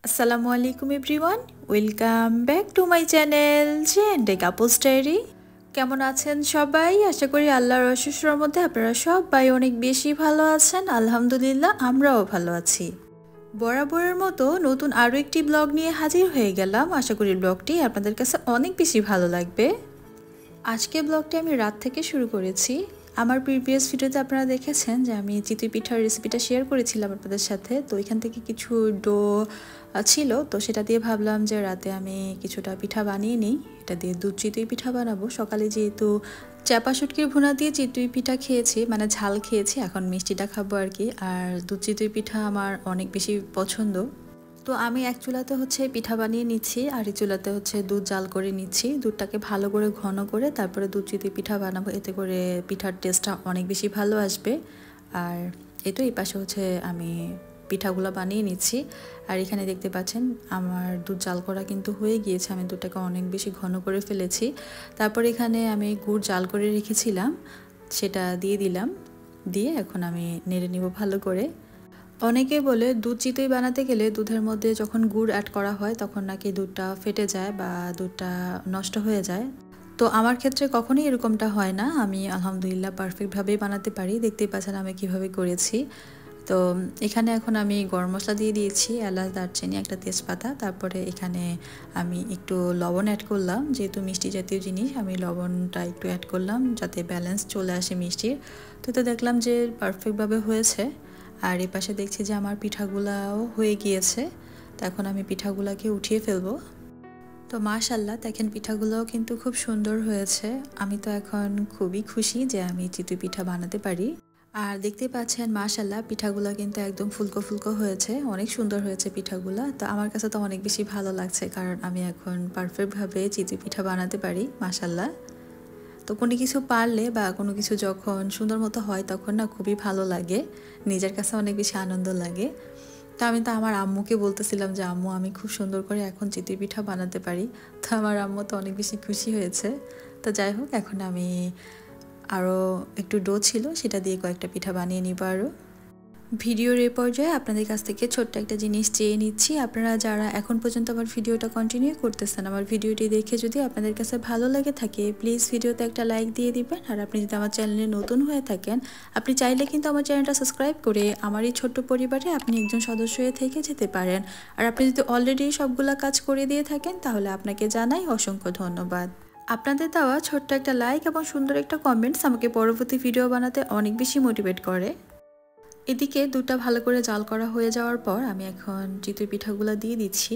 আসসালামু আলাইকুম everyone, welcome back to my channel J couples diary. কেমন আছেন সবাই? আশা করি আল্লাহর অশেষ রহমতে আপনারা সবাই অনেক বেশি ভালো আছেন। আলহামদুলিল্লাহ, আমরাও ভালো আছি। বরাবরের মতো নতুন আরও একটি ব্লগ নিয়ে হাজির হয়ে গেলাম। আশা করি ব্লগটি আপনাদের কাছে অনেক বেশি ভালো লাগবে। আজকে ব্লগটি আমি রাত থেকে শুরু করেছি। আমার প্রিভিয়াস ভিডিওতে আপনারা দেখেছেন যে আমি চিতই পিঠার রেসিপিটা শেয়ার করেছিলাম আপনাদের সাথে। তো এখান থেকে কিছু ডো ছিল, তো সেটা দিয়ে ভাবলাম যে রাতে আমি কিছুটা পিঠা বানিয়ে নিই। এটা দিয়ে দুধ চিতই পিঠা বানাবো। সকালে যেহেতু চাপা শুটকির ভুনা দিয়ে চিতই পিঠা খেয়েছি, মানে ঝাল খেয়েছি, এখন মিষ্টিটা খাবো আর কি। আর দুধ চিতই পিঠা আমার অনেক বেশি পছন্দ। তো আমি এক চুলাতে পিঠা বানিয়ে নিচ্ছি, আর এই চুলাতে দুধ জাল করে নিচ্ছি। দুধটাকে ভালো করে ঘন করে তারপরে দুধ চিতই পিঠা বানাবো, এতে করে পিঠার টেস্টটা অনেক বেশি ভালো আসবে। আর এই পাশে আমি পিঠাগুলো বানিয়ে নিচ্ছি। আর এখানে দেখতে পাচ্ছেন আমার দুধ জাল করা কিন্তু হয়ে গিয়েছে। আমি দুধটাকে অনেক বেশি ঘন করে ফেলেছি। তারপর এখানে আমি গুড় জাল করে রেখেছিলাম, সেটা দিয়ে দিলাম। দিয়ে এখন আমি নেড়ে নিব ভালো করে। অনেকে বলে দুধ চিতই বানাতে গেলে দুধের মধ্যে যখন গুড় অ্যাড করা হয় তখন নাকি দুধটা ফেটে যায় বা দুধটা নষ্ট হয়ে যায়। তো আমার ক্ষেত্রে কখনোই এরকমটা হয় না। আমি আলহামদুলিল্লাহ পারফেক্টভাবেই বানাতে পারি। দেখতেই পাচ্ছেন আমি কিভাবে করেছি। তো এখানে এখন আমি গরম মশলা দিয়ে দিয়েছি, এলাচ, দারচিনি, একটা তেজপাতা। তারপরে এখানে আমি একটু লবণ অ্যাড করলাম, যেহেতু মিষ্টি জাতীয় জিনিস আমি লবণটা একটু অ্যাড করলাম যাতে ব্যালেন্স চলে আসে মিষ্টির। তো দেখলাম যে পারফেক্টভাবে হয়েছে। আর এই পাশে দেখছি যে আমার পিঠাগুলাও হয়ে গিয়েছে। তো এখন আমি পিঠাগুলাকে উঠিয়ে ফেলবো। তো মাশাআল্লাহ, দেখেন পিঠাগুলোও কিন্তু খুব সুন্দর হয়েছে। আমি তো এখন খুবই খুশি যে আমি চিতই পিঠা বানাতে পারি। আর দেখতে পাচ্ছেন মাশাআল্লাহ, পিঠাগুলো কিন্তু একদম ফুলকো ফুলকো হয়েছে, অনেক সুন্দর হয়েছে পিঠাগুলো। তো আমার কাছে তো অনেক বেশি ভালো লাগছে, কারণ আমি এখন পারফেক্টভাবে চিতই পিঠা বানাতে পারি মাশাআল্লাহ। তো কোনো কিছু পারলে বা কোনো কিছু যখন সুন্দর মতো হয় তখন না খুবই ভালো লাগে, নিজের কাছে অনেক বেশি আনন্দ লাগে। তো আমি তো আমার আম্মুকে বলতেছিলাম যে আম্মু, আমি খুব সুন্দর করে এখন চিতই পিঠা বানাতে পারি। তো আমার আম্মু তো অনেক বেশি খুশি হয়েছে। তো যাই হোক, এখন আমি আরও একটু ডো ছিল, সেটা দিয়ে কয়েকটা পিঠা বানিয়ে নিব আরও। ভিডিওর এই পর্যায়ে আপনাদের কাছ থেকে ছোট্ট একটা জিনিস চেয়ে নিচ্ছি। আপনারা যারা এখন পর্যন্ত আমার ভিডিওটা কন্টিনিউ করতেছেন, আমার ভিডিওটি দেখে যদি আপনাদের কাছে ভালো লাগে থাকে, প্লিজ ভিডিওতে একটা লাইক দিয়ে দিবেন। আর আপনি যদি আমার চ্যানেলে নতুন হয়ে থাকেন, আপনি চাইলে কিন্তু আমার চ্যানেলটা সাবস্ক্রাইব করে আমার এই ছোট্ট পরিবারে আপনি একজন সদস্য হয়ে থেকে যেতে পারেন। আর আপনি যদি অলরেডি সবগুলা কাজ করে দিয়ে থাকেন, তাহলে আপনাকে জানাই অসংখ্য ধন্যবাদ। আপনাদের দেওয়া ছোট্ট একটা লাইক এবং সুন্দর একটা কমেন্টস আমাকে পরবর্তী ভিডিও বানাতে অনেক বেশি মোটিভেট করে। এদিকে দুধটা ভালো করে জাল করা হয়ে যাওয়ার পর আমি এখন চিতই পিঠাগুলো দিয়ে দিচ্ছি।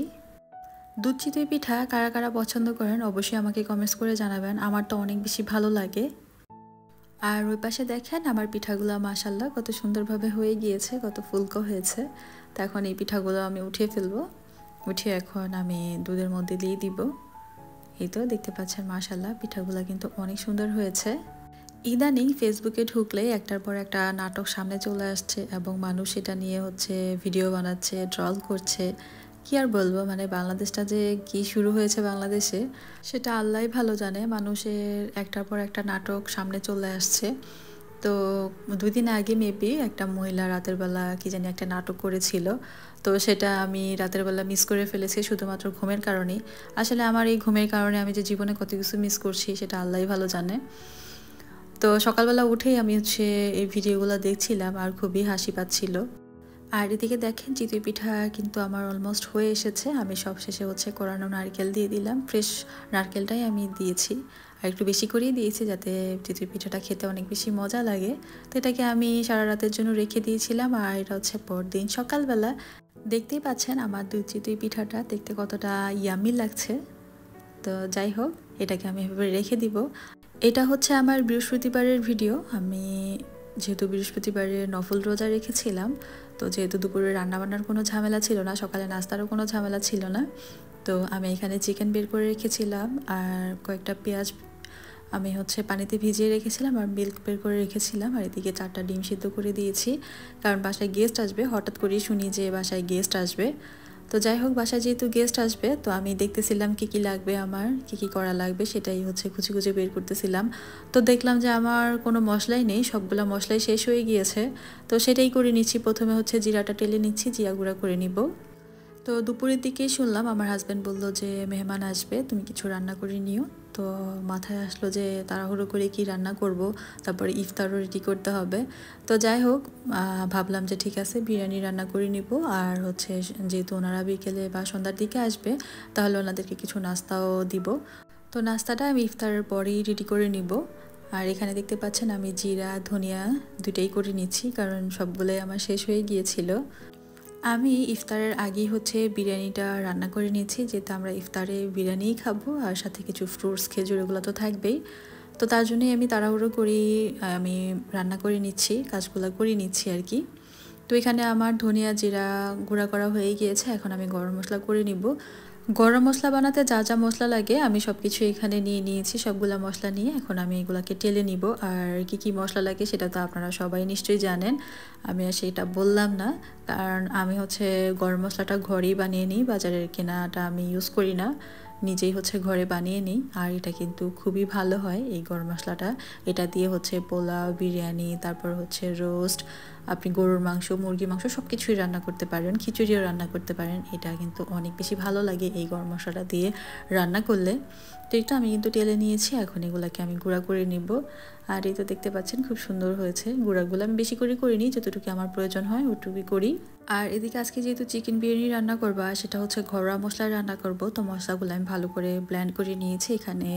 দুধ চিতই পিঠা কারা কারা পছন্দ করেন অবশ্যই আমাকে কমেন্টস করে জানাবেন, আমার তো অনেক বেশি ভালো লাগে। আর ওই পাশে দেখেন আমার পিঠাগুলো মাশাআল্লাহ কত সুন্দরভাবে হয়ে গিয়েছে, কত ফুলকো হয়েছে। তো এখন এই পিঠাগুলো আমি উঠিয়ে ফেলবো। উঠিয়ে এখন আমি দুধের মধ্যে দিয়ে দিব। এই তো দেখতে পাচ্ছেন মাশাআল্লাহ, পিঠাগুলো কিন্তু অনেক সুন্দর হয়েছে। ইদানিং ফেসবুকে ঢুকলে একটার পর একটা নাটক সামনে চলে আসছে এবং মানুষ এটা নিয়ে ভিডিও বানাচ্ছে, ট্রল করছে। কি আর বলবো, মানে বাংলাদেশটা যে কি শুরু হয়েছে বাংলাদেশে, সেটা আল্লাহই ভালো জানে। মানুষের একটার পর একটা নাটক সামনে চলে আসছে। তো 2 দিন আগে মেবি একটা মহিলা রাতের বেলা কি জানি একটা নাটক করেছিল। তো সেটা আমি রাতের বেলা মিস করে ফেলেছি শুধুমাত্র ঘুমের কারণেই। আসলে আমার এই ঘুমের কারণে আমি যে জীবনে কত কিছু মিস করছি সেটা আল্লাহই ভালো জানে। তো সকালবেলা উঠেই আমি এই ভিডিওগুলো দেখছিলাম আর খুবই হাসি পাচ্ছিল। আর এদিকে দেখেন চিতই পিঠা কিন্তু আমার অলমোস্ট হয়ে এসেছে। আমি সবশেষে কোরানো নারকেল দিয়ে দিলাম, ফ্রেশ নারকেলটাই আমি দিয়েছি। আর একটু বেশি করেই দিয়েছি যাতে চিতই পিঠাটা খেতে অনেক বেশি মজা লাগে। তো এটাকে আমি সারা রাতের জন্য রেখে দিয়েছিলাম। আর এটা পরদিন সকালবেলা দেখতেই পাচ্ছেন আমার দুধ চিতই পিঠাটা দেখতে কতটা ইয়ামি লাগছে। তো যাই হোক, এটাকে আমি এভাবে রেখে দিব। এটা আমার বৃহস্পতিবারের ভিডিও। আমি যেহেতু বৃহস্পতিবারে নফল রোজা রেখেছিলাম, তো যেহেতু দুপুরে রান্নাবান্নার কোনো ঝামেলা ছিল না, সকালে নাস্তারও কোনো ঝামেলা ছিল না, তো আমি এখানে চিকেন বের করে রেখেছিলাম আর কয়েকটা পেঁয়াজ আমি পানিতে ভিজিয়ে রেখেছিলাম আর মিল্ক বের করে রেখেছিলাম। আর এদিকে 4টা ডিম সিদ্ধ করে দিয়েছি, কারণ বাসায় গেস্ট আসবে। হঠাৎ করেই শুনি যে বাসায় গেস্ট আসবে। তো যাই হোক, বাসায় যেহেতু গেস্ট আসবে, তো আমি দেখতেছিলাম কি কি লাগবে, আমার কি কি করা লাগবে সেটাই খুঁজে খুঁজে বের করতেছিলাম। তো দেখলাম যে আমার কোনো মশলাই নেই, সবগুলো মশলাই শেষ হয়ে গিয়েছে। তো সেটাই করে নিচ্ছি। প্রথমে জিরাটা টেলে নিচ্ছি, জিরা গুঁড়া করে নিব। তো দুপুরের দিকেই শুনলাম আমার হাজব্যান্ড বলল যে মেহমান আসবে, তুমি কিছু রান্না করে নিও। তো মাথায় আসলো যে তাড়াহুড়ো করে কি রান্না করব, তারপরে ইফতারও রেডি করতে হবে। তো যাই হোক, ভাবলাম যে ঠিক আছে বিরিয়ানি রান্না করে নিব। আর হচ্ছে যেহেতু ওনারা বিকেলে বা সন্ধ্যার দিকে আসবে, তাহলে ওনাদেরকে কিছু নাস্তাও দিব। তো নাস্তাটা আমি ইফতারের পরেই রেডি করে নিব। আর এখানে দেখতে পাচ্ছেন আমি জিরা ধনিয়া দুটাই করে নিচ্ছি, কারণ সবগুলোই আমার শেষ হয়ে গিয়েছিল। আমি ইফতারের আগেই হচ্ছে বিরিয়ানিটা রান্না করে নিয়েছি, যেহেতু আমরা ইফতারে বিরিয়ানিই খাবো আর সাথে কিছু ফ্রুটস খেজুর এগুলো তো থাকবেই। তো তার জন্যই আমি তাড়াহুড়ো করেই আমি রান্না করে নিচ্ছি, কাজগুলো করে নিচ্ছি আর কি। তো এখানে আমার ধনিয়া জিরা গুঁড়া করা হয়ে গিয়েছে, এখন আমি গরম মশলা করে নিব। গরম মশলা বানাতে যা যা মশলা লাগে আমি সব কিছু এখানে নিয়ে নিয়েছি, সবগুলা মশলা নিয়ে এখন আমি এগুলাকে টেলে নিব। আর কি কি মশলা লাগে সেটা তো আপনারা সবাই নিশ্চয়ই জানেন, আমি আর সেটা বললাম না। কারণ আমি হচ্ছে গরম মশলাটা ঘরেই বানিয়ে নিই, বাজারের কেনাটা আমি ইউজ করি না, নিজেই হচ্ছে ঘরে বানিয়ে নিই। আর এটা কিন্তু খুবই ভালো হয় এই গরম মশলাটা, এটা দিয়ে হচ্ছে পোলাও, বিরিয়ানি, তারপর হচ্ছে রোস্ট, আপনি গরুর মাংস, মুরগির মাংস সব কিছুই রান্না করতে পারেন, খিচুড়িও রান্না করতে পারেন। এটা কিন্তু অনেক বেশি ভালো লাগে এই গরম মশলাটা দিয়ে রান্না করলে। তো এটা আমি কিন্তু টেলে নিয়েছি, এখন এগুলাকে আমি গুঁড়া করে নিব। আর এই তো দেখতে পাচ্ছেন খুব সুন্দর হয়েছে। গুঁড়াগুলো আমি বেশি করে করিনি, যতটুকু আমার প্রয়োজন হয় ওটুকুই করি। আর এদিকে আজকে যেহেতু চিকেন বিরিয়ানি রান্না করবা, সেটা হচ্ছে ঘরোয়া মশলায় রান্না করব, তো মশলাগুলো আমি ভালো করে ব্লেন্ড করে নিয়েছি। এখানে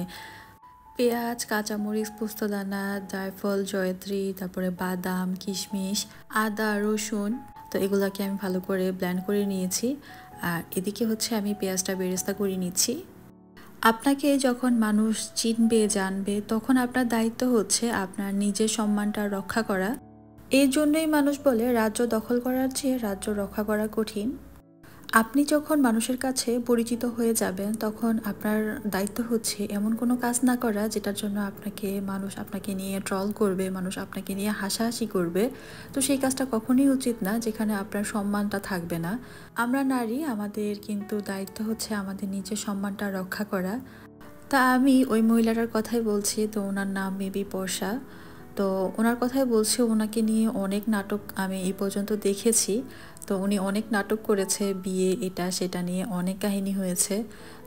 পেঁয়াজ, কাঁচামরিচ, পোস্তদানা, জায়ফল, জয়ত্রী, তারপরে বাদাম, কিশমিশ, আদা, রসুন, তো এগুলাকে আমি ভালো করে ব্লেন্ড করে নিয়েছি। আর এদিকে হচ্ছে আমি পেঁয়াজটা বেরেস্তা করে নিচ্ছি। আপনাকে যখন মানুষ চিনবে, জানবে, তখন আপনার দায়িত্ব হচ্ছে আপনার নিজের সম্মানটা রক্ষা করা। এই জন্যই মানুষ বলে রাজ্য দখল করার চেয়ে রাজ্য রক্ষা করা কঠিন। আপনি যখন মানুষের কাছে পরিচিত হয়ে যাবেন, তখন আপনার দায়িত্ব হচ্ছে এমন কোনো কাজ না করা যেটার জন্য মানুষ আপনাকে নিয়ে ট্রল করবে, মানুষ আপনাকে নিয়ে হাসাহাসি করবে। তো সেই কাজটা কখনোই উচিত না যেখানে আপনার সম্মানটা থাকবে না। আমরা নারী, আমাদের কিন্তু দায়িত্ব হচ্ছে আমাদের নিজের সম্মানটা রক্ষা করা। তা আমি ওই মহিলাটার কথাই বলছি, তো ওনার নাম মেবি বর্ষা। তো ওনার কথাই বলছি, ওনাকে নিয়ে অনেক নাটক আমি এই পর্যন্ত দেখেছি। তো উনি অনেক নাটক করেছে, বিয়ে এটা সেটা নিয়ে অনেক কাহিনী হয়েছে।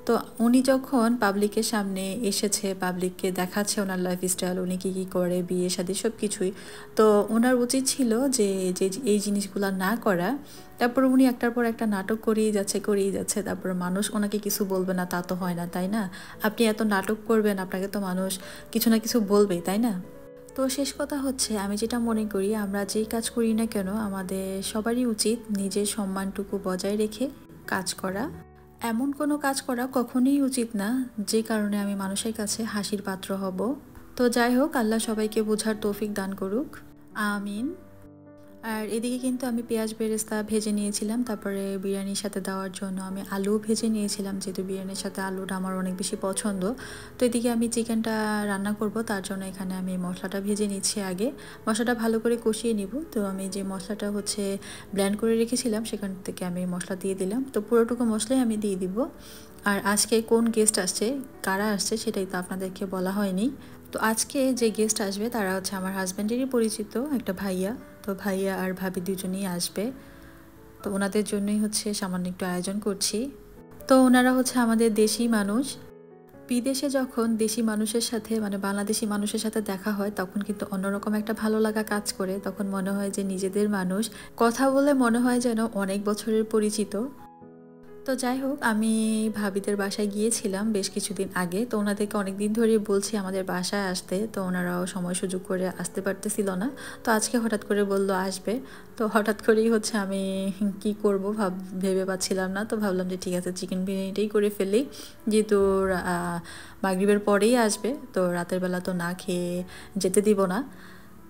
তো উনি যখন পাবলিকের সামনে এসেছে, পাবলিককে দেখাচ্ছে ওনার লাইফস্টাইল, উনি কী কী করে, বিয়ে শাদী সব কিছুই, তো ওনার উচিত ছিল যে যে এই জিনিসগুলো না করা। তারপর উনি একটার পর একটা নাটক করেই যাচ্ছে, তারপর মানুষ ওনাকে কিছু বলবে না তা তো হয় না, তাই না? আপনি এত নাটক করবেন, আপনাকে তো মানুষ কিছু না কিছু বলবেই, তাই না? তো শেষ কথা হচ্ছে, আমি যেটা মনে করি, আমরা যেই কাজ করি না কেন আমাদের সবারই উচিত নিজের সম্মানটুকু বজায় রেখে কাজ করা। এমন কোনো কাজ করা কখনোই উচিত না যে কারণে আমি মানুষের কাছে হাসির পাত্র হব। তো যাই হোক, আল্লাহ সবাইকে বোঝার তৌফিক দান করুক, আমিন। আর এদিকে কিন্তু আমি পেঁয়াজ বেরেস্তা ভেজে নিয়েছিলাম, তারপরে বিরিয়ানির সাথে দেওয়ার জন্য আমি আলু ভেজে নিয়েছিলাম, যেহেতু বিরিয়ানির সাথে আলুটা আমার অনেক বেশি পছন্দ। তো এদিকে আমি চিকেনটা রান্না করব, তার জন্য এখানে আমি মশলাটা ভেজে নিচ্ছি আগে। মশলাটা ভালো করে কষিয়ে নিব। তো আমি যে মশলাটা হচ্ছে ব্লেন্ড করে রেখেছিলাম, সেখান থেকে আমি মশলা দিয়ে দিলাম, তো পুরোটুকু মশলাই আমি দিয়ে দিব। আর আজকে কোন গেস্ট আসছে, কারা আসছে, সেটাই তো আপনাদেরকে বলা হয়নি। তো আজকে যে গেস্ট আসবে তারা হচ্ছে আমার হাজব্যান্ডেরই পরিচিত একটা ভাইয়া। তো ভাইয়া আর ভাবি দুজনেই আসবে, তো ওনাদের জন্যই হচ্ছে সামান্য একটু আয়োজন করছি। তো ওনারা হচ্ছে আমাদের দেশি মানুষ। বিদেশে যখন দেশি মানুষের সাথে, মানে বাংলাদেশি মানুষের সাথে দেখা হয়, তখন কিন্তু অন্যরকম একটা ভালো লাগা কাজ করে, তখন মনে হয় যে নিজেদের মানুষ, কথা বলে মনে হয় যেন অনেক বছরের পরিচিত। তো যাই হোক, আমি ভাবিদের বাসায় গিয়েছিলাম বেশ কিছুদিন আগে, তো ওনাদেরকে অনেক দিন ধরেই বলছি আমাদের বাসায় আসতে, তো ওনারাও সময় সুযোগ করে আসতে পারতেছিল না। তো আজকে হঠাৎ করে বলল আসবে। তো হঠাৎ করেই হচ্ছে আমি কি করব ভেবে পাচ্ছিলাম না, তো ভাবলাম যে ঠিক আছে চিকেন বিরিয়ানিটাই করে ফেলি, যেহেতু মাগরিবের পরেই আসবে, তো রাতের বেলা তো না খেয়ে যেতে দিব না।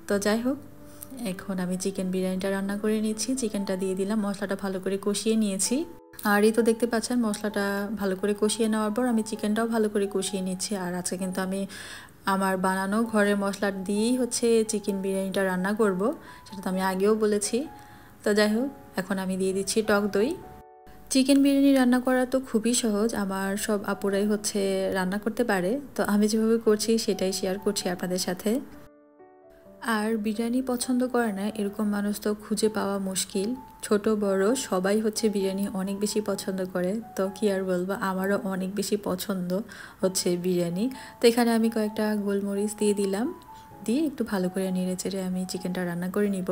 তো যাই হোক, এখন আমি চিকেন বিরিয়ানিটা রান্না করে নিচ্ছি, চিকেনটা দিয়ে দিলাম, মশলাটা ভালো করে কষিয়ে নিয়েছি। আর এই তো দেখতে পাচ্ছেন মশলাটা ভালো করে কষিয়ে নেওয়ার পর আমি চিকেনটাও ভালো করে কষিয়ে নিচ্ছি। আর আজকে কিন্তু আমি আমার বানানো ঘরের মশলা দিয়েই হচ্ছে চিকেন বিরিয়ানিটা রান্না করব, সেটা তো আমি আগেও বলেছি। তো যাই হোক, এখন আমি দিয়ে দিচ্ছি টক দই। চিকেন বিরিয়ানি রান্না করা তো খুবই সহজ, আমার সব আপুরাই হচ্ছে রান্না করতে পারে, তো আমি যেভাবে করছি সেটাই শেয়ার করছি আপনাদের সাথে। আর বিরিয়ানি পছন্দ করে না এরকম মানুষ তো খুঁজে পাওয়া মুশকিল। ছোট বড় সবাই হচ্ছে বিরিয়ানি অনেক বেশি পছন্দ করে। তো কি আর বলবো, আমারও অনেক বেশি পছন্দ হচ্ছে বিরিয়ানি। তো এখানে আমি কয়েকটা গোলমরিচ দিয়ে দিলাম, দিয়ে একটু ভালো করে নেড়ে চেড়ে আমি চিকেনটা রান্না করে নিব।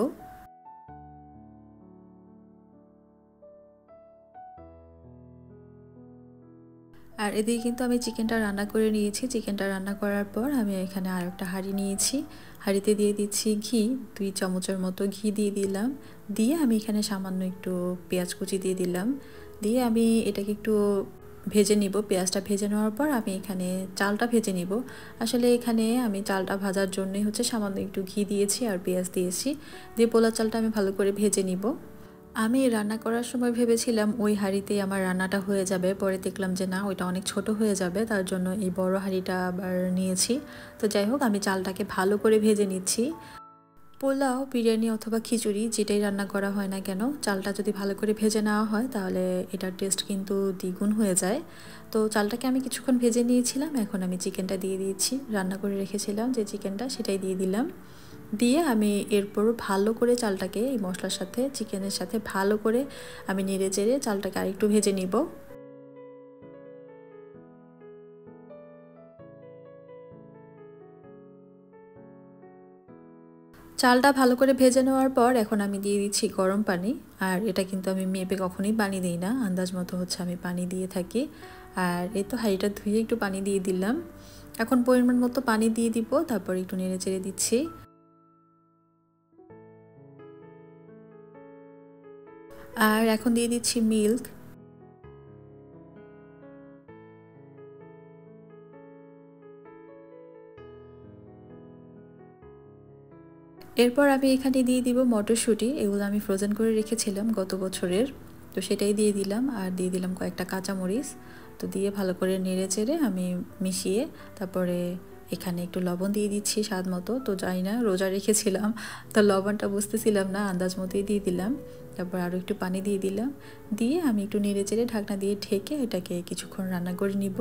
আর এদিকে কিন্তু আমি চিকেনটা রান্না করে নিয়েছি। চিকেনটা রান্না করার পর আমি এখানে আর একটা হাঁড়ি নিয়েছি, হাঁড়িতে দিয়ে দিচ্ছি ঘি, 2 চামচের মতো ঘি দিয়ে দিলাম। দিয়ে আমি এখানে সামান্য একটু পেঁয়াজ কুচি দিয়ে দিলাম, দিয়ে আমি এটাকে একটু ভেজে নিব। পেঁয়াজটা ভেজে নেওয়ার পর আমি এখানে চালটা ভেজে নিব। আসলে এখানে আমি চালটা ভাজার জন্যই হচ্ছে সামান্য একটু ঘি দিয়েছি আর পেঁয়াজ দিয়েছি, দিয়ে পোলা চালটা আমি ভালো করে ভেজে নিব। আমি রান্না করার সময় ভেবেছিলাম ওই হাঁড়িতেই আমার রান্নাটা হয়ে যাবে, পরে দেখলাম যে না, ওইটা অনেক ছোট হয়ে যাবে, তার জন্য এই বড় হাঁড়িটা আবার নিয়েছি। তো যাই হোক, আমি চালটাকে ভালো করে ভেজে নিচ্ছি। পোলাও, বিরিয়ানি অথবা খিচুড়ি যেটাই রান্না করা হয় না কেন, চালটা যদি ভালো করে ভেজে নেওয়া হয় তাহলে এটার টেস্ট কিন্তু দ্বিগুণ হয়ে যায়। তো চালটাকে আমি কিছুক্ষণ ভেজে নিয়েছিলাম, এখন আমি চিকেনটা দিয়ে দিয়েছি। রান্না করে রেখেছিলাম যে চিকেনটা, সেটাই দিয়ে দিলাম। দিয়ে আমি এরপরও ভালো করে চালটাকে এই মশলার সাথে, চিকেনের সাথে ভালো করে আমি নেড়ে চেড়ে চালটাকে আরেকটু ভেজে নিব। চালটা ভালো করে ভেজে নেওয়ার পর এখন আমি দিয়ে দিচ্ছি গরম পানি। আর এটা কিন্তু আমি মেপে কখনোই পানি দিই না, আন্দাজ মতো হচ্ছে আমি পানি দিয়ে থাকি। আর এই তো হাঁড়িটা ধুয়ে একটু পানি দিয়ে দিলাম। এখন পরিমাণ মতো পানি দিয়ে দিব, তারপর একটু নেড়ে চেড়ে দিচ্ছি। আর এখন দিয়ে দিচ্ছি মিল্ক। এরপর আমি এখানে দিয়ে দিব মটরশুঁটি, এগুলো আমি ফ্রোজেন করে রেখেছিলাম গত বছরের। তো সেটাই দিয়ে দিলাম, আর দিয়ে দিলাম কয়েকটা কাঁচামরিচ। তো দিয়ে ভালো করে নেড়ে চেড়ে আমি মিশিয়ে তারপরে এখানে একটু লবণ দিয়ে দিচ্ছি স্বাদ মতো। তো জানি না, রোজা রেখেছিলাম তো লবণটা বুঝতেছিলাম না, আন্দাজ মতোই দিয়ে দিলাম। তারপর আরও একটু পানি দিয়ে দিলাম, দিয়ে আমি একটু নেড়ে চেড়ে ঢাকনা দিয়ে ঢেকে এটাকে কিছুক্ষণ রান্না করে নিব।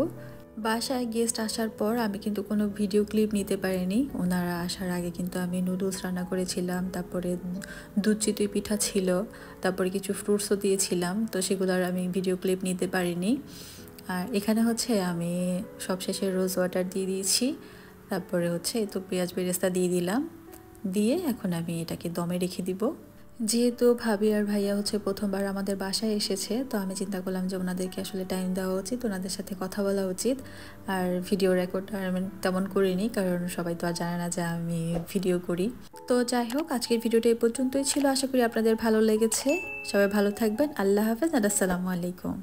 বাসায় গেস্ট আসার পর আমি কিন্তু কোনো ভিডিও ক্লিপ নিতে পারিনি। ওনারা আসার আগে কিন্তু আমি নুডলস রান্না করেছিলাম, তারপরে দুধ চিতই পিঠা ছিল, তারপরে কিছু ফ্রুটসও দিয়েছিলাম। তো সেগুলোর আমি ভিডিও ক্লিপ নিতে পারিনি। আর এখানে হচ্ছে আমি সবশেষে রোজ ওয়াটার দিয়ে দিয়েছি, তারপরে হচ্ছে তো পেঁয়াজ বেরেস্তা দিয়ে দিলাম। দিয়ে এখন আমি এটাকে দমে রেখে দিব। যেহেতু ভাবি আর ভাইয়া হচ্ছে প্রথমবার আমাদের বাসায় এসেছে, তো আমি চিন্তা করলাম যে ওনাদেরকে আসলে টাইম দেওয়া উচিত, ওনাদের সাথে কথা বলা উচিত। আর ভিডিও রেকর্ড আমি তেমন করিনি, কারণ সবাই তো আর জানে না যে আমি ভিডিও করি। তো যাই হোক, আজকের ভিডিওটা এই পর্যন্তই ছিল। আশা করি আপনাদের ভালো লেগেছে। সবাই ভালো থাকবেন। আল্লাহ হাফেজ আর আসসালামু আলাইকুম।